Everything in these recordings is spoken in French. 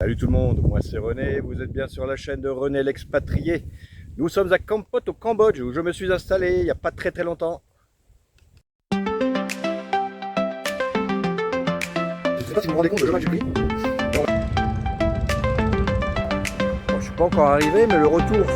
Salut tout le monde, moi c'est René, vous êtes bien sur la chaîne de René l'expatrié. Nous sommes à Kampot au Cambodge où je me suis installé il n'y a pas très longtemps. Je ne sais pas si vous vous rendez compte de chemin que j'ai pris. Bon, je suis pas encore arrivé mais le retour.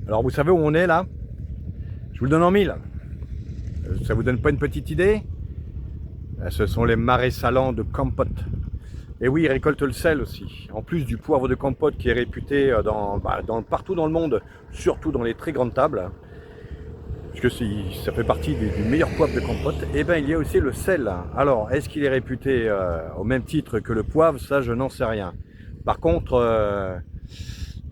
Alors vous savez où on est là? Je vous le donne en mille. Ça vous donne pas une petite idée? Ce sont les marais salants de Kampot. Et oui, ils récoltent le sel aussi. En plus du poivre de Kampot qui est réputé partout dans le monde, surtout dans les très grandes tables, puisque ça fait partie du meilleur poivre de Kampot, et bien il y a aussi le sel. Alors, est-ce qu'il est réputé au même titre que le poivre? Ça, je n'en sais rien. Par contre,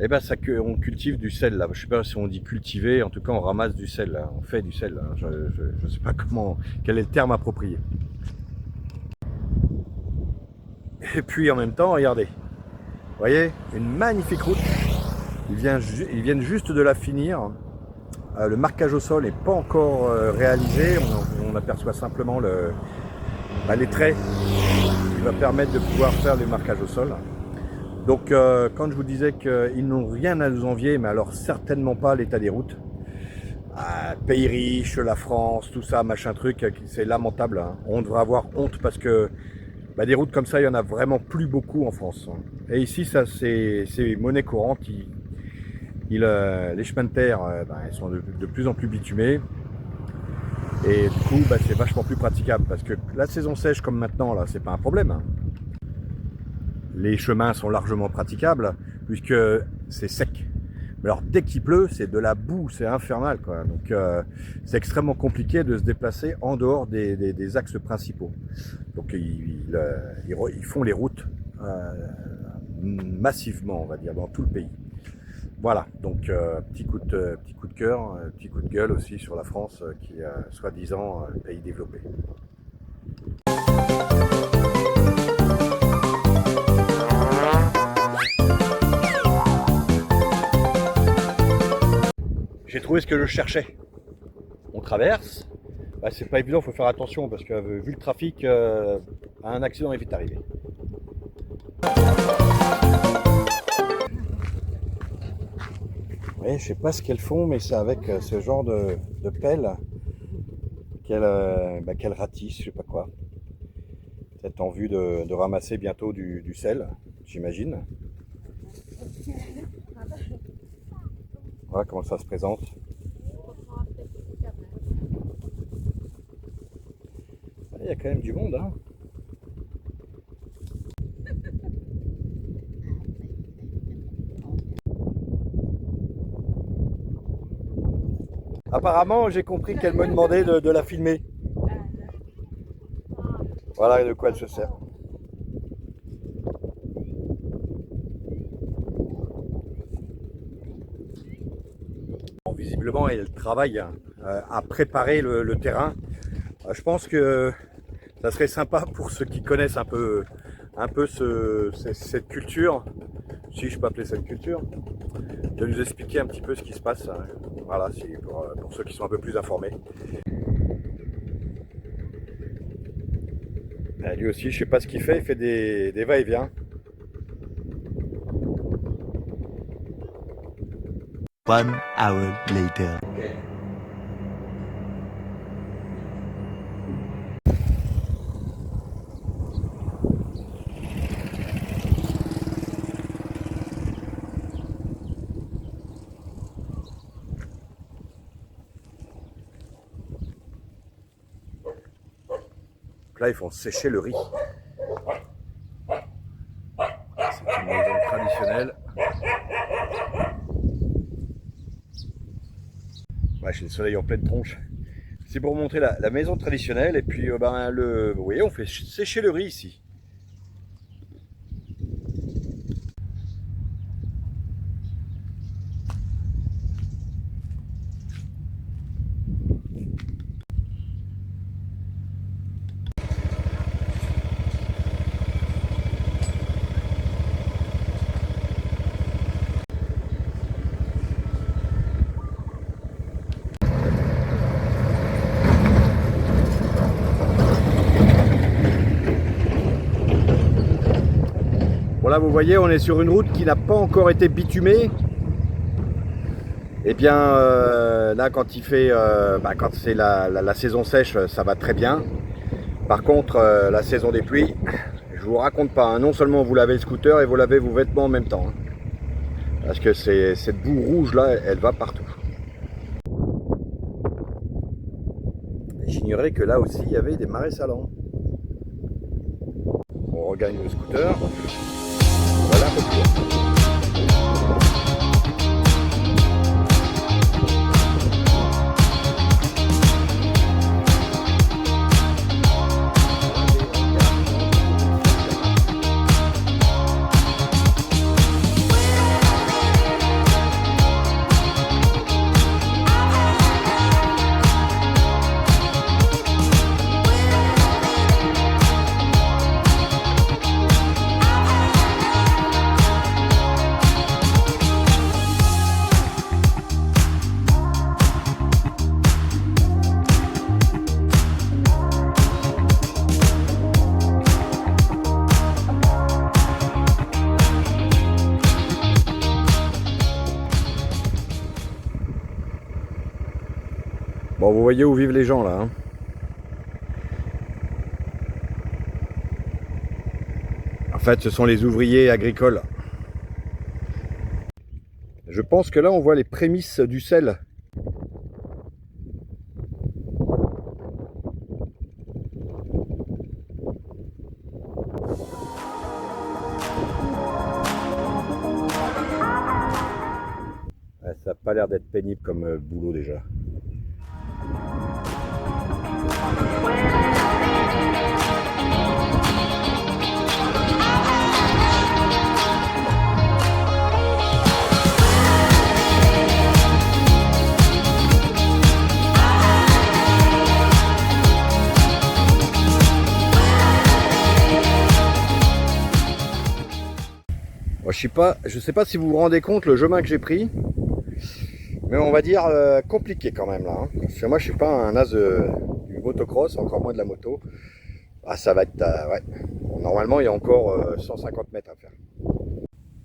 on cultive du sel là. Je sais pas si on dit cultiver, en tout cas on ramasse du sel, là. On fait du sel. Là. Je ne sais pas quel est le terme approprié. Et puis en même temps, regardez, vous voyez, une magnifique route. Ils viennent juste de la finir. Le marquage au sol n'est pas encore réalisé. On aperçoit simplement les traits qui va permettre de pouvoir faire le marquage au sol. Donc quand je vous disais qu'ils n'ont rien à nous envier, mais alors certainement pas l'état des routes. Pays riche, la France, tout ça, machin truc, c'est lamentable. Hein. On devrait avoir honte parce que des routes comme ça, il n'y en a vraiment plus beaucoup en France. Et ici, ça c'est monnaie courante. Les chemins de terre ils sont de plus en plus bitumés. Et du coup, c'est vachement plus praticable. Parce que la saison sèche comme maintenant, là, c'est pas un problème. Hein. Les chemins sont largement praticables puisque c'est sec. Mais alors dès qu'il pleut, c'est de la boue, c'est infernal quoi. Donc c'est extrêmement compliqué de se déplacer en dehors des axes principaux. Donc ils font les routes massivement, on va dire, dans tout le pays. Voilà, donc petit coup de cœur, petit coup de gueule aussi sur la France qui est soi-disant pays développé. J'ai trouvé ce que je cherchais. On traverse, c'est pas évident, il faut faire attention parce que vu le trafic, un accident est vite arrivé. Ouais, je sais pas ce qu'elles font, mais c'est avec ce genre de pelle qu'elles ratissent, je sais pas quoi. Peut-être en vue de ramasser bientôt du sel, j'imagine. Voilà comment ça se présente. Il y a quand même du monde, hein. Apparemment, j'ai compris qu'elle me demandait de la filmer. Voilà de quoi elle se sert. Bon, visiblement, elle travaille à préparer le terrain. Je pense que ça serait sympa pour ceux qui connaissent un peu cette culture, si je peux appeler ça une culture, de nous expliquer un petit peu ce qui se passe. Hein. Voilà, pour ceux qui sont un peu plus informés. Lui aussi, je sais pas ce qu'il fait, il fait des va-et-vient. One hour later. Là, ils font sécher le riz. C'est une maison traditionnelle. Ouais, j'ai le soleil en pleine tronche. C'est pour vous montrer la maison traditionnelle. Et puis, vous voyez, on fait sécher le riz ici. là vous voyez, on est sur une route qui n'a pas encore été bitumée. Et bien là quand il fait, quand c'est la saison sèche, ça va très bien. Par contre la saison des pluies, je vous raconte pas, hein, non seulement vous lavez le scooter et vous lavez vos vêtements en même temps. Hein, parce que cette boue rouge là, elle va partout. J'ignorais que là aussi il y avait des marais salants. On regagne le scooter. Voilà un peu plus loin. Bon, vous voyez où vivent les gens là. Hein. En fait, ce sont les ouvriers agricoles. Je pense que là, on voit les prémices du sel. Ouais, ça n'a pas l'air d'être pénible comme boulot déjà. Je sais pas si vous vous rendez compte le chemin que j'ai pris, mais on va dire compliqué quand même là. Hein. Parce que moi je suis pas un as du motocross, encore moins de la moto. Ah, ça va être ouais. Bon, normalement il y a encore 150 mètres à faire.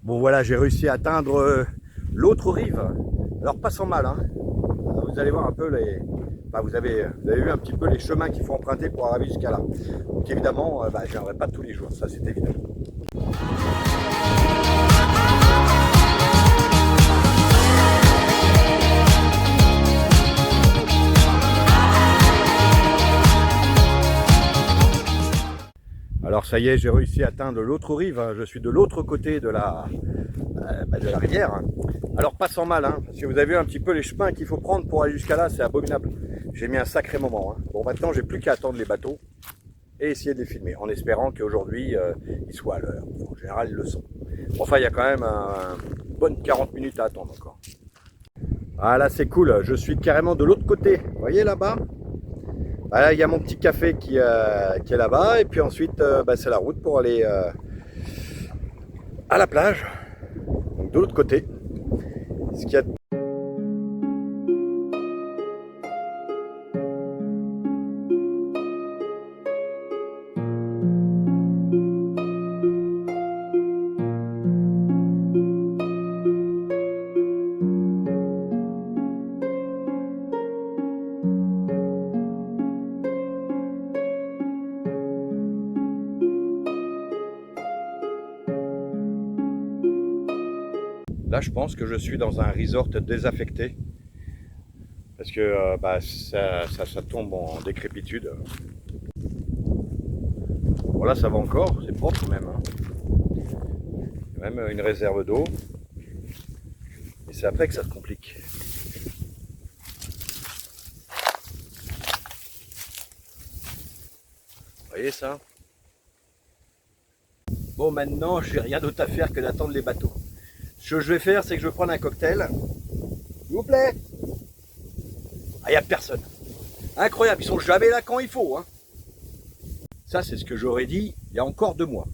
Bon voilà, j'ai réussi à atteindre l'autre rive. Alors pas sans mal. Hein. Vous allez voir un peu les. Enfin, vous avez vu un petit peu les chemins qu'il faut emprunter pour arriver jusqu'à là. Donc évidemment, je viendrai pas tous les jours, ça c'est évident. Alors ça y est, j'ai réussi à atteindre l'autre rive, je suis de l'autre côté de la rivière. Alors pas sans mal, hein, parce que vous avez vu un petit peu les chemins qu'il faut prendre pour aller jusqu'à là, c'est abominable. J'ai mis un sacré moment. Hein. Bon, maintenant j'ai plus qu'à attendre les bateaux et essayer de les filmer, en espérant qu'aujourd'hui ils soient à l'heure. En général ils le sont. Enfin il y a quand même une bonne 40 minutes à attendre encore. Ah là c'est cool, je suis carrément de l'autre côté, vous voyez là-bas? Là, il y a mon petit café qui est là-bas, et puis ensuite c'est la route pour aller à la plage, donc de l'autre côté. Ce qu'il y a... Là, je pense que je suis dans un resort désaffecté parce que ça tombe en décrépitude. Bon, là, ça va encore, c'est propre même. Hein. Il y a même une réserve d'eau. Et c'est après que ça se complique. Vous voyez ça? Bon, maintenant, j'ai rien d'autre à faire que d'attendre les bateaux. Ce que je vais faire, c'est que je vais prendre un cocktail. S'il vous plaît. Ah, il n'y a personne. Incroyable, ils sont jamais là quand il faut. Hein. Ça, c'est ce que j'aurais dit il y a encore 2 mois.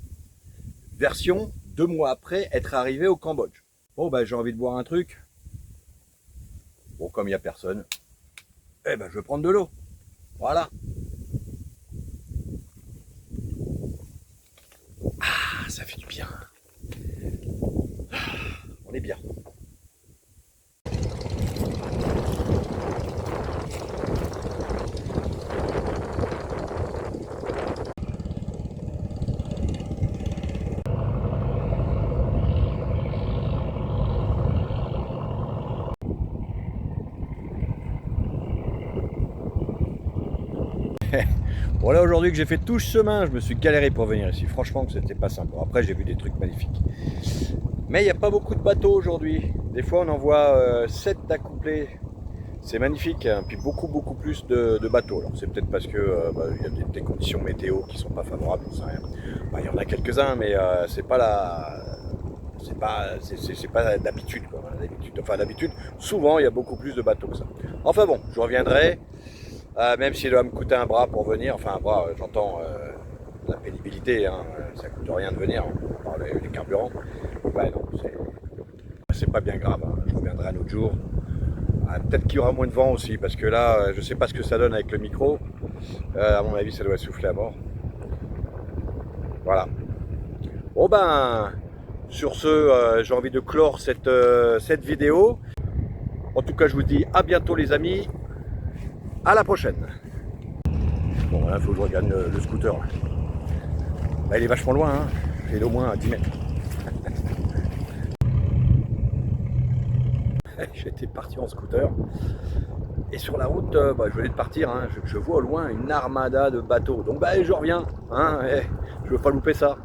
Version 2 mois après être arrivé au Cambodge. Bon, j'ai envie de boire un truc. Bon, comme il n'y a personne, je vais prendre de l'eau. Voilà. Ah, ça fait du bien. On est bien. Bon là aujourd'hui que j'ai fait tout ce chemin, je me suis galéré pour venir ici. Franchement que c'était pas simple. Bon, après j'ai vu des trucs magnifiques. Mais il n'y a pas beaucoup de bateaux aujourd'hui. Des fois on en voit 7 d'accouplés. C'est magnifique, hein. Puis beaucoup plus de bateaux. Alors c'est peut-être parce que y a des conditions météo qui sont pas favorables, ça rien. Il y en a quelques-uns, mais c'est pas d'habitude. Enfin d'habitude, souvent il y a beaucoup plus de bateaux que ça. Enfin bon, je reviendrai. Même s'il doit me coûter un bras pour venir, enfin un bras, j'entends la pénibilité, hein, ça coûte rien de venir, à part les carburants. Ouais, non, c'est pas bien grave, hein, je reviendrai un autre jour. Peut-être qu'il y aura moins de vent aussi, parce que là, je sais pas ce que ça donne avec le micro. À mon avis, ça doit souffler à mort. Voilà. Bon ben, sur ce, j'ai envie de clore cette vidéo. En tout cas, je vous dis à bientôt les amis. À la prochaine. Bon, là, il faut que je regarde le scooter. Là, il est vachement loin, hein. Il est au moins à 10 mètres. J'étais parti en scooter. Et sur la route, je venais de partir. Hein. Je vois au loin une armada de bateaux. Donc, je reviens. Hein. Je veux pas louper ça.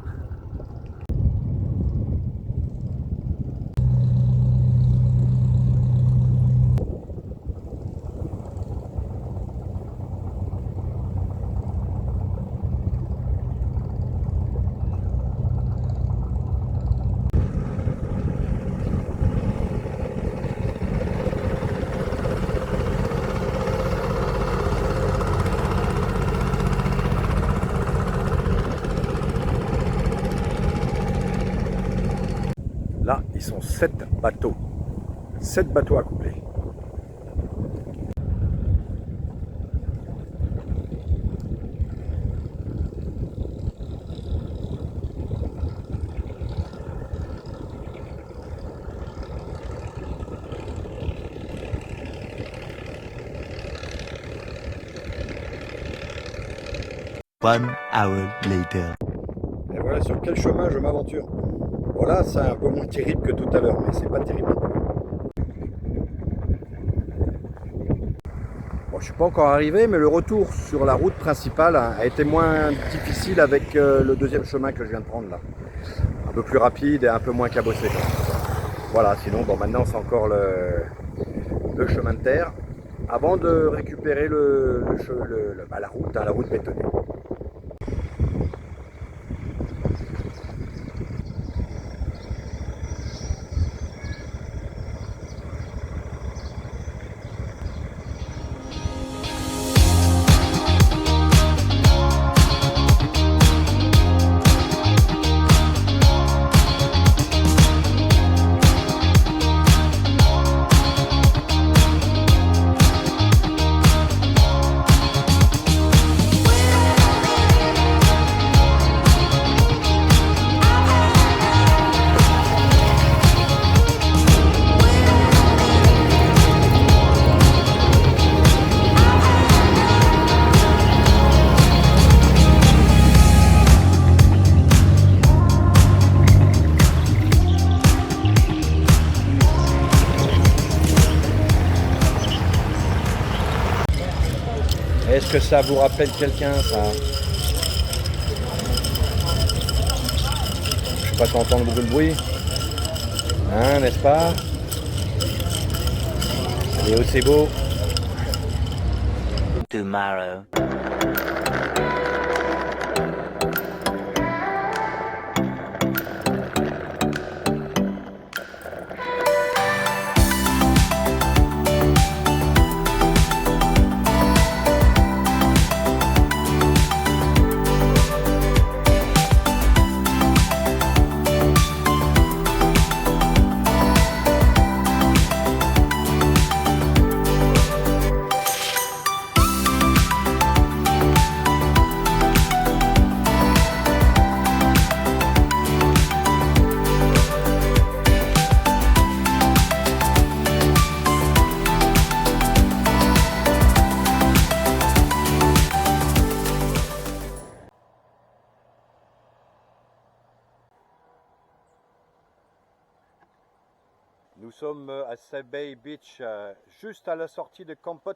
Là, ils sont 7 bateaux. 7 bateaux accouplés. One hour later. Et voilà sur quel chemin je m'aventure. Voilà, c'est un peu moins terrible que tout à l'heure, mais c'est pas terrible. Bon, je suis pas encore arrivé, mais le retour sur la route principale a été moins difficile avec le deuxième chemin que je viens de prendre là. Un peu plus rapide et un peu moins cabossé. Voilà, sinon, bon, maintenant c'est encore le chemin de terre avant de récupérer la route, hein, la route bétonnée. Est-ce que ça vous rappelle quelqu'un, ça? Je sais pas si on entend beaucoup de bruit. Hein, n'est-ce pas? Allez, c'est beau. Tomorrow. sommes à Bay Beach, juste à la sortie de Kampot.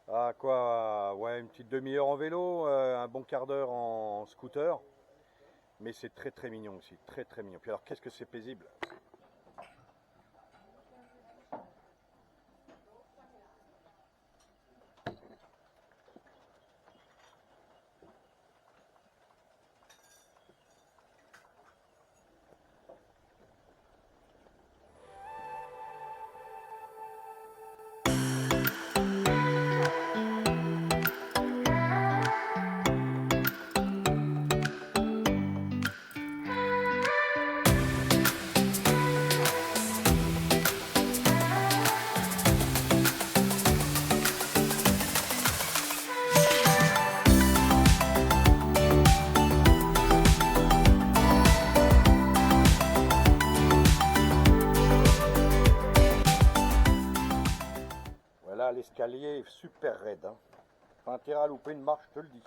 À quoi, ouais, une petite demi-heure en vélo, un bon quart d'heure en scooter. Mais c'est très très mignon aussi, très très mignon. Puis alors qu'est-ce que c'est paisible. Voilà, l'escalier est super raide. Hein. Pas intérêt à louper une marche, je te le dis.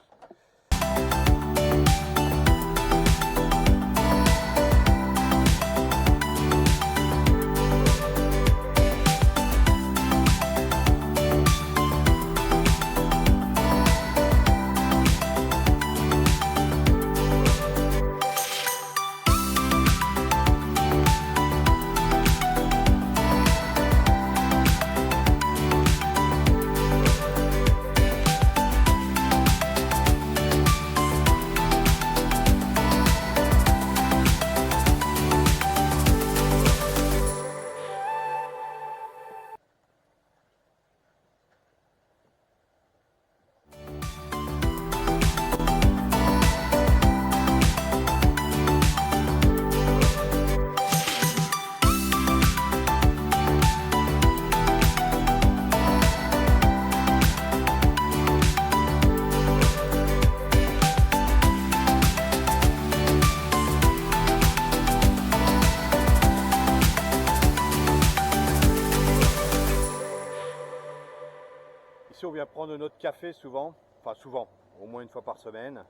Ici, on vient prendre notre café souvent, enfin souvent, au moins une fois par semaine.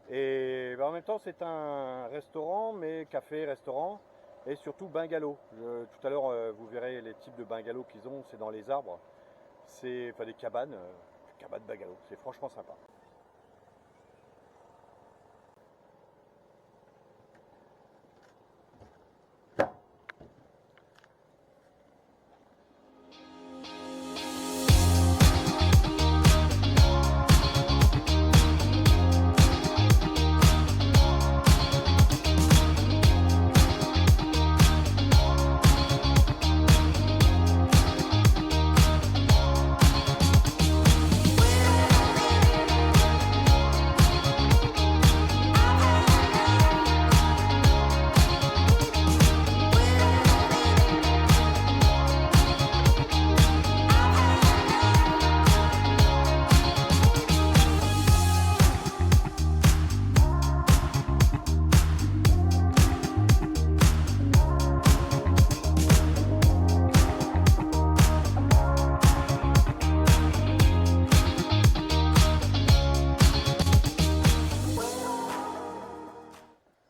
Et en même temps, c'est un restaurant, mais café, restaurant, et surtout bungalow. Tout à l'heure, vous verrez les types de bungalows qu'ils ont, c'est dans les arbres. C'est des cabanes bungalow, c'est franchement sympa.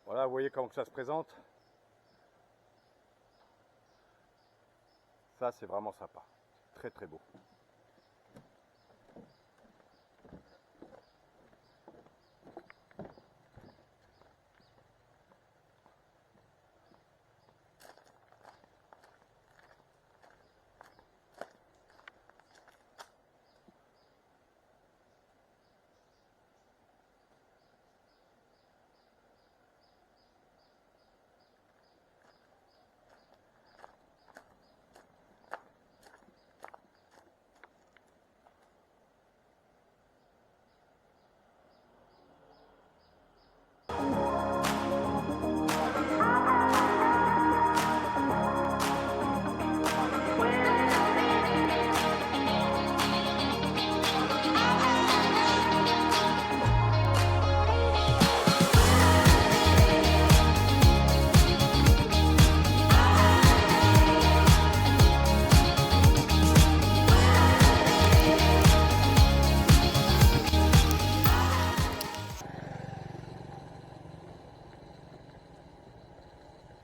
Voilà, vous voyez comment que ça se présente. Ça, c'est vraiment sympa. Très très beau.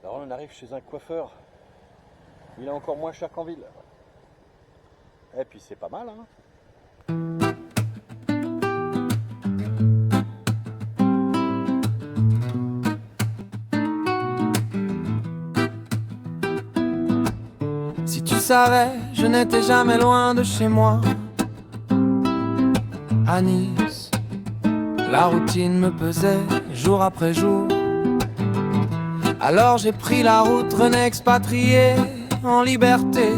Alors on arrive chez un coiffeur Il est encore moins cher qu'en ville. Et puis c'est pas mal, hein. Si tu savais, je n'étais jamais loin de chez moi. À Nice, la routine me pesait jour après jour. Alors j'ai pris la route, René expatrié, en liberté.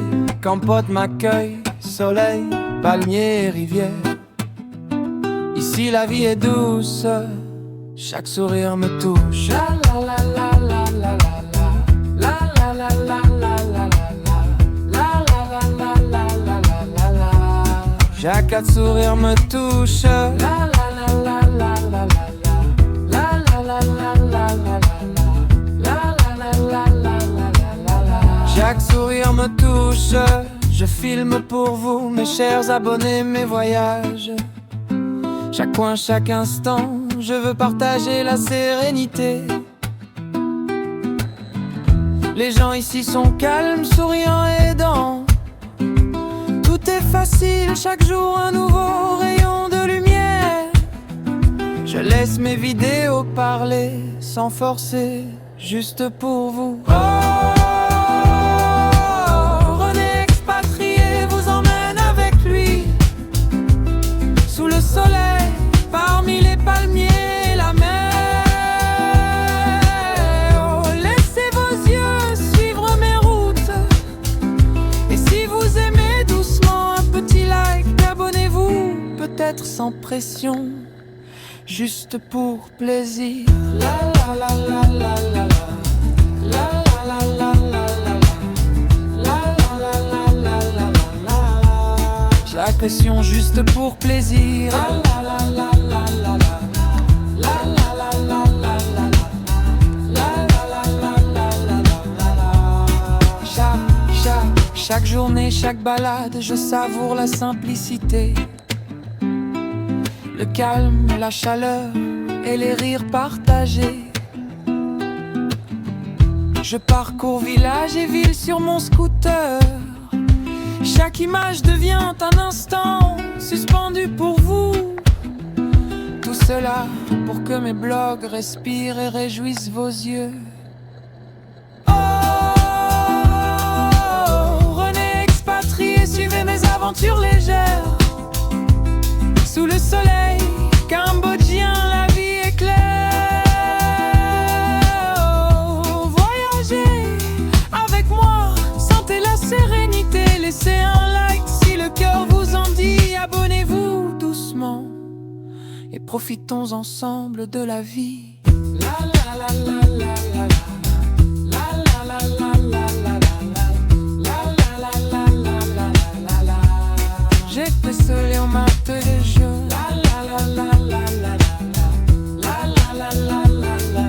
Quand pote m'accueille, soleil, palmier et rivière. Ici la vie est douce, chaque sourire me touche. La la la la la la la la la la la la la. Chaque sourire me touche. La la la la la la la la la la la. Chaque sourire me touche. Je filme pour vous, mes chers abonnés, mes voyages. Chaque coin, chaque instant, je veux partager la sérénité. Les gens ici sont calmes, souriants et aidants. Tout est facile, chaque jour un nouveau rayon de lumière. Je laisse mes vidéos parler, sans forcer, juste pour vous. René expatrié vous emmène avec lui sous le soleil, parmi les palmiers et la mer. Oh, laissez vos yeux suivre mes routes. Et si vous aimez doucement, un petit like, abonnez-vous, peut-être sans pression, juste pour plaisir. La la la la la la la la la la la la. La pression juste pour plaisir. La la la la la la la la la la. Chaque journée, chaque balade, je savoure la simplicité, le calme, la chaleur et les rires partagés. Je parcours village et ville sur mon scooter. Chaque image devient un instant suspendu pour vous. Tout cela pour que mes blogs respirent et réjouissent vos yeux. Oh, René expatrié, suivez mes aventures légères. Sous le soleil cambodgien, la vie est claire. Oh, voyagez avec moi, sentez la sérénité. Laissez un like si le cœur vous en dit. Abonnez-vous doucement et profitons ensemble de la vie. La la la la la la la la la la la la la la. J'étais seul et on m'a appelé je. La la la la la la la la la la la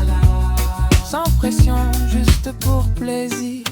la. Sans pression, juste pour plaisir.